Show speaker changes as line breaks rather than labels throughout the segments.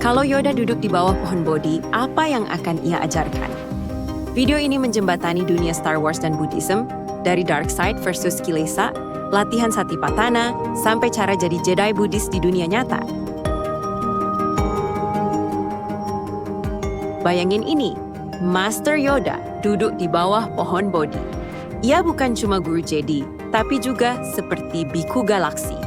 Kalau Yoda duduk di bawah pohon Bodhi, apa yang akan ia ajarkan? Video ini menjembatani dunia Star Wars dan Buddhism, dari dark side versus kilesa, latihan satipatthana, sampai cara jadi Jedi Buddhis di dunia nyata. Bayangin ini, Master Yoda duduk di bawah pohon Bodhi. Ia bukan cuma guru Jedi, tapi juga seperti biku galaksi.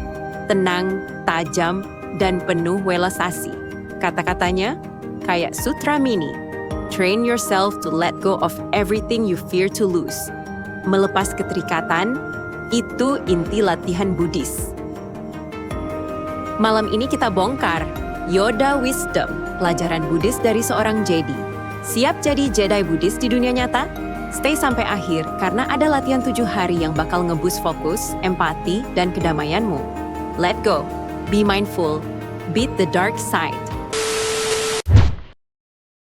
Tenang, tajam, dan penuh welasasi. Kata-katanya, kayak sutra mini. Train yourself to let go of everything you fear to lose. Melepas keterikatan, itu inti latihan Buddhis. Malam ini kita bongkar Yoda Wisdom, pelajaran Buddhis dari seorang Jedi. Siap jadi Jedi Buddhis di dunia nyata? Stay sampai akhir karena ada latihan 7 hari yang bakal nge-boost fokus, empati, dan kedamaianmu. Let go, be mindful, beat the dark side.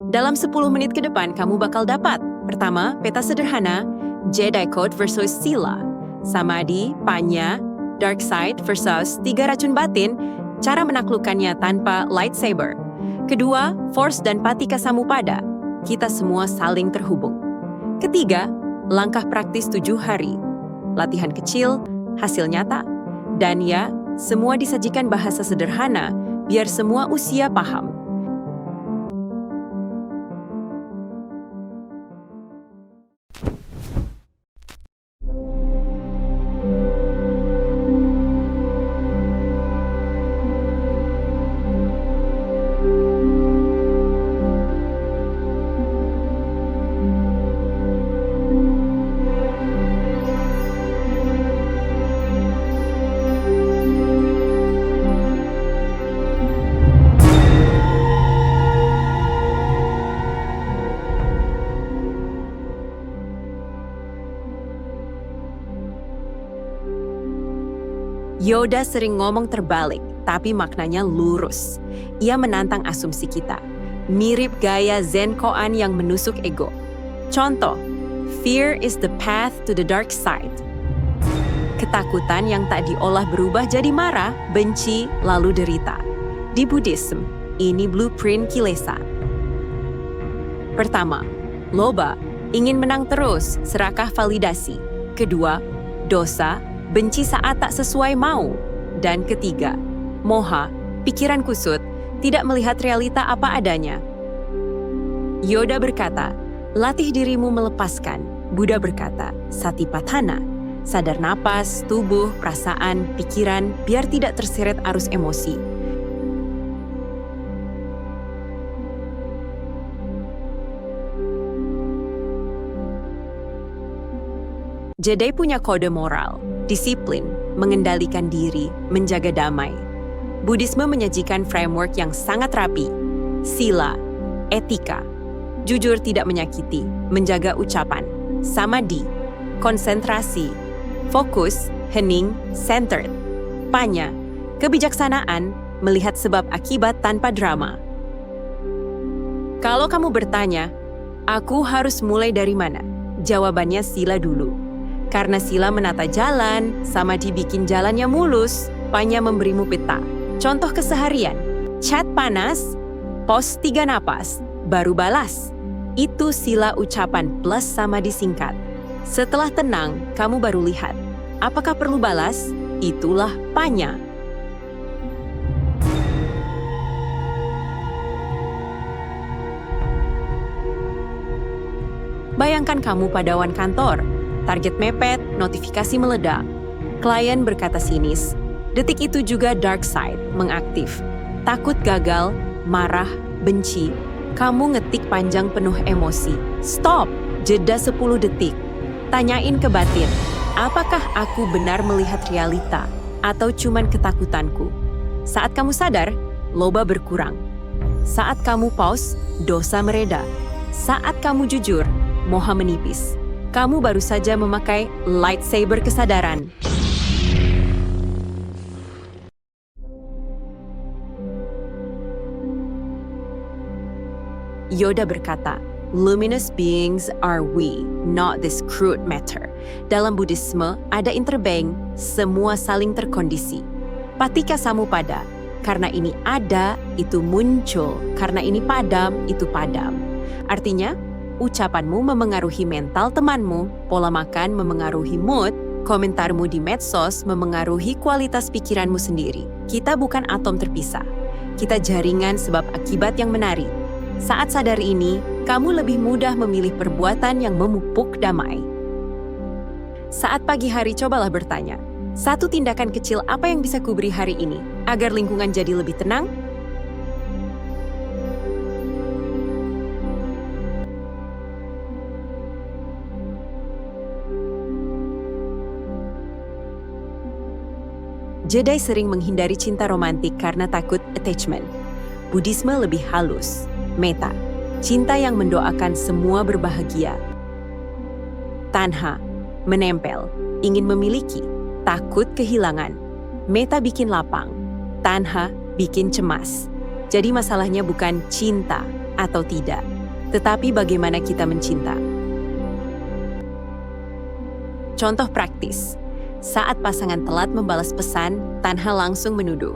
Dalam 10 menit ke depan, kamu bakal dapat. Pertama, peta sederhana, Jedi Code versus Sila. Samadhi, Panya, Dark Side versus 3 racun batin, cara menaklukkannya tanpa lightsaber. Kedua, Force dan Patika Samuppada. Kita semua saling terhubung. Ketiga, langkah praktis 7 hari. Latihan kecil, hasil nyata. Dan ya, semua disajikan bahasa sederhana, biar semua usia paham. Yoda sering ngomong terbalik, tapi maknanya lurus. Ia menantang asumsi kita. Mirip gaya Zen Koan yang menusuk ego. Contoh, fear is the path to the dark side. Ketakutan yang tak diolah berubah jadi marah, benci, lalu derita. Di Buddhism, ini blueprint kilesa. Pertama, loba, ingin menang terus, serakah validasi. Kedua, dosa, benci saat tak sesuai mau. Dan ketiga, moha, pikiran kusut, tidak melihat realita apa adanya. Yoda berkata, latih dirimu melepaskan. Buddha berkata, satipatthana, sadar napas, tubuh, perasaan, pikiran, biar tidak terseret arus emosi. Jedi punya kode moral, disiplin, mengendalikan diri, menjaga damai. Buddhisme menyajikan framework yang sangat rapi. Sila, etika, jujur tidak menyakiti, menjaga ucapan. Samadhi, konsentrasi, fokus, hening, centered. Panya, kebijaksanaan, melihat sebab akibat tanpa drama. Kalau kamu bertanya, aku harus mulai dari mana? Jawabannya sila dulu. Karena sila menata jalan, samadhi bikin jalannya mulus, panya memberimu peta. Contoh keseharian, chat panas, post 3 napas, baru balas. Itu sila ucapan plus samadhi singkat. Setelah tenang, kamu baru lihat. Apakah perlu balas? Itulah panya. Bayangkan kamu padawan kantor. Target mepet, notifikasi meledak. Klien berkata sinis. Detik itu juga dark side mengaktif. Takut gagal, marah, benci. Kamu ngetik panjang penuh emosi. Stop! Jeda 10 detik. Tanyain ke batin, apakah aku benar melihat realita atau cuman ketakutanku? Saat kamu sadar, loba berkurang. Saat kamu pause, dosa mereda. Saat kamu jujur, moha menipis. Kamu baru saja memakai lightsaber kesadaran. Yoda berkata, luminous beings are we, not this crude matter. Dalam Buddhisme, ada interbeing, semua saling terkondisi. Patika Samuppada, Karena ini ada, itu muncul. Karena ini padam, itu padam. Artinya, ucapanmu memengaruhi mental temanmu, pola makan memengaruhi mood, komentarmu di medsos memengaruhi kualitas pikiranmu sendiri. Kita bukan atom terpisah. Kita jaringan sebab akibat yang menarik. Saat sadar ini, kamu lebih mudah memilih perbuatan yang memupuk damai. Saat pagi hari, cobalah bertanya, satu tindakan kecil apa yang bisa kuberi hari ini agar lingkungan jadi lebih tenang? Jedi sering menghindari cinta romantik karena takut attachment. Buddhisme lebih halus, metta, cinta yang mendoakan semua berbahagia. Tanha, menempel, ingin memiliki, takut kehilangan. Metta bikin lapang, tanha bikin cemas. Jadi masalahnya bukan cinta atau tidak, tetapi bagaimana kita mencinta. Contoh praktis. Saat pasangan telat membalas pesan, tanha langsung menuduh.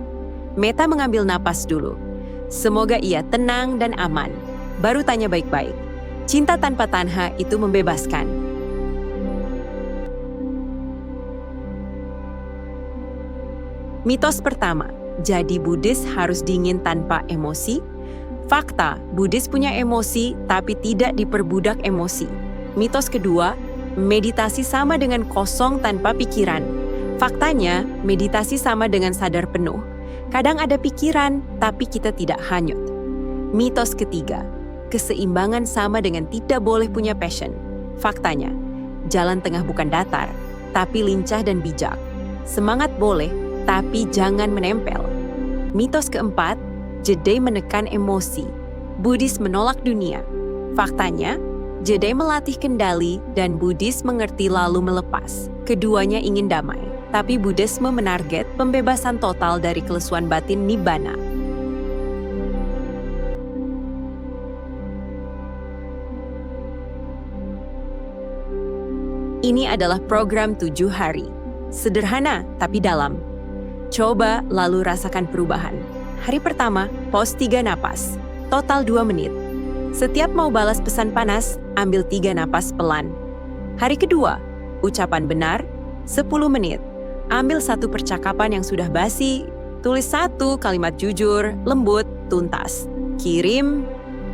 Metta mengambil napas dulu. Semoga ia tenang dan aman. Baru tanya baik-baik. Cinta tanpa tanha itu membebaskan. Mitos pertama, jadi Buddhis harus dingin tanpa emosi? Fakta, Buddhis punya emosi tapi tidak diperbudak emosi. Mitos kedua, meditasi sama dengan kosong tanpa pikiran. Faktanya, meditasi sama dengan sadar penuh. Kadang ada pikiran, tapi kita tidak hanyut. Mitos ketiga, keseimbangan sama dengan tidak boleh punya passion. Faktanya, jalan tengah bukan datar, tapi lincah dan bijak. Semangat boleh, tapi jangan menempel. Mitos keempat, Jedi menekan emosi. Buddhis menolak dunia. Faktanya, Jedi melatih kendali dan Buddhis mengerti lalu melepas. Keduanya ingin damai, tapi Buddhisme menarget pembebasan total dari kelesuan batin nibbana. Ini adalah program 7 hari. Sederhana tapi dalam. Coba lalu rasakan perubahan. Hari pertama, pause 3 napas. Total 2 menit. Setiap mau balas pesan panas, ambil 3 napas pelan. Hari kedua, ucapan benar, 10 menit. Ambil satu percakapan yang sudah basi, tulis 1 kalimat jujur, lembut, tuntas. Kirim.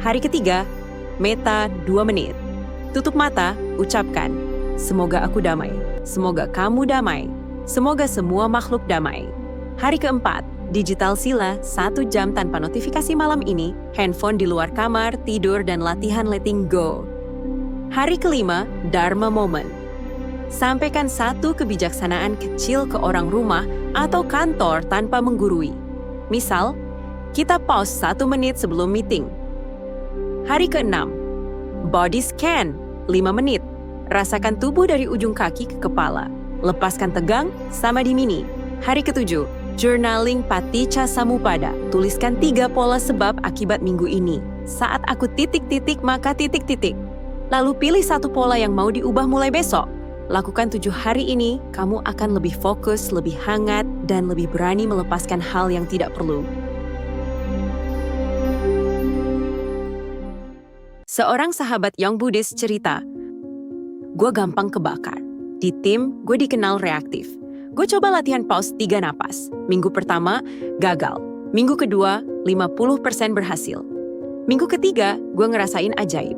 Hari ketiga, metta 2 menit. Tutup mata, ucapkan, semoga aku damai, semoga kamu damai, semoga semua makhluk damai. Hari keempat, digital sila 1 jam tanpa notifikasi malam ini, handphone di luar kamar, tidur, dan latihan letting go. Hari kelima, Dharma Moment. Sampaikan 1 kebijaksanaan kecil ke orang rumah atau kantor tanpa menggurui. Misal, kita pause 1 menit sebelum meeting. Hari keenam, Body Scan 5 menit. Rasakan tubuh dari ujung kaki ke kepala. Lepaskan tegang sama di mini. Hari ketujuh, Journaling Paticca Samuppada. Tuliskan 3 pola sebab akibat minggu ini. Saat aku titik-titik, maka titik-titik. Lalu pilih 1 pola yang mau diubah mulai besok. Lakukan 7 hari ini, kamu akan lebih fokus, lebih hangat, dan lebih berani melepaskan hal yang tidak perlu. Seorang sahabat Young Buddhist cerita, gue gampang kebakar. Di tim, gue dikenal reaktif. Gue coba latihan pause 3 napas. Minggu pertama, gagal. Minggu kedua, 50% berhasil. Minggu ketiga, gue ngerasain ajaib.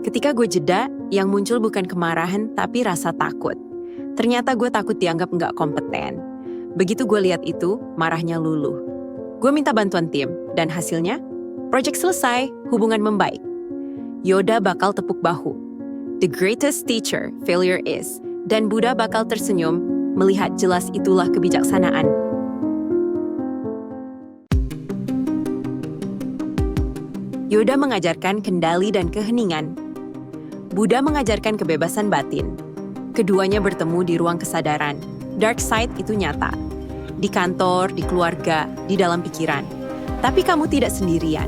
Ketika gue jeda, yang muncul bukan kemarahan, tapi rasa takut. Ternyata gue takut dianggap nggak kompeten. Begitu gue lihat itu, marahnya luluh. Gue minta bantuan tim, dan hasilnya, proyek selesai, hubungan membaik. Yoda bakal tepuk bahu. The greatest teacher, failure is. Dan Buddha bakal tersenyum, melihat jelas itulah kebijaksanaan. Yoda mengajarkan kendali dan keheningan. Buddha mengajarkan kebebasan batin. Keduanya bertemu di ruang kesadaran. Dark side itu nyata. Di kantor, di keluarga, di dalam pikiran. Tapi kamu tidak sendirian.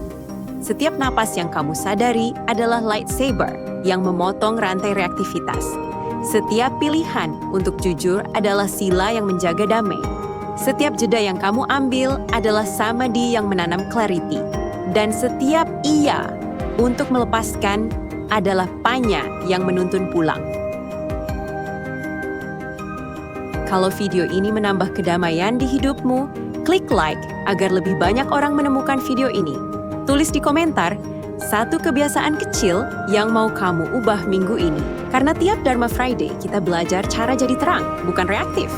Setiap napas yang kamu sadari adalah lightsaber yang memotong rantai reaktivitas. Setiap pilihan untuk jujur adalah sila yang menjaga damai. Setiap jeda yang kamu ambil adalah Samadi yang menanam clarity. Dan setiap iya untuk melepaskan adalah Panya yang menuntun pulang. Kalau video ini menambah kedamaian di hidupmu, klik like agar lebih banyak orang menemukan video ini. Tulis di komentar, satu kebiasaan kecil yang mau kamu ubah minggu ini. Karena tiap Dharma Friday kita belajar cara jadi terang, bukan reaktif.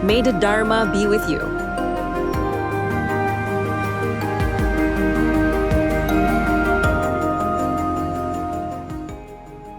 May the Dharma be with you.